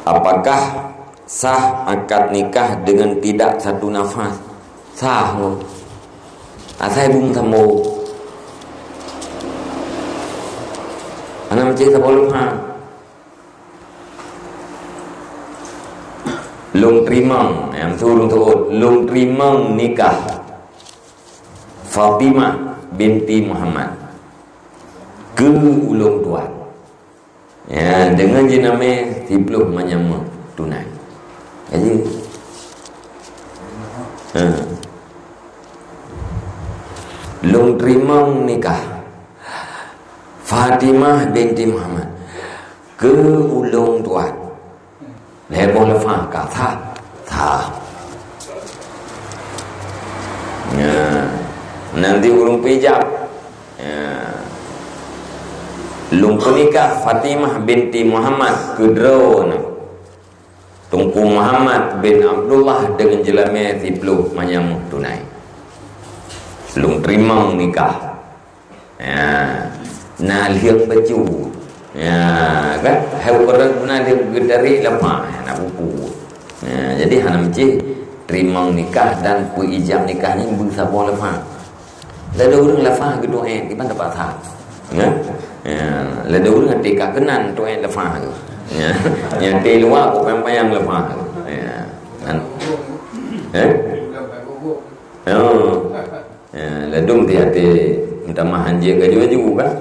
apakah sah akad nikah dengan tidak satu nafas? Sah. Asal bung tamu. Anak macam tak boleh ha. Long trimang yang turun long trimang nikah Fatimah binti Muhammad ke ulung tuan. Ya, dengan jenama 10 menyama tunai. Jadi long trimang nikah Fatimah binti Muhammad ke ulung tuan. Lebih lepas kata tak. Ya, nanti ulung pijak. Ya. Lung penikah Fatimah binti Muhammad kedron Tungku Muhammad bin Abdullah dengan jelama 10 manyamu tunai. Lung terima nikah. Ya, naliang baju. Ya, kan? Heu orang naliang gedari lemah nak buku. Ya, jadi hanam cik terima nikah dan ijab nikahnya bersabar lemah. Ada orang lafaz gedung di mana dapat tak? Ya. Ya, lada orang tika kenan tu yang lepas tu. Ya, yang di luar aku payang lepas tu. Ya, kan? Ya, ladung dia minta mahan je gaji kan?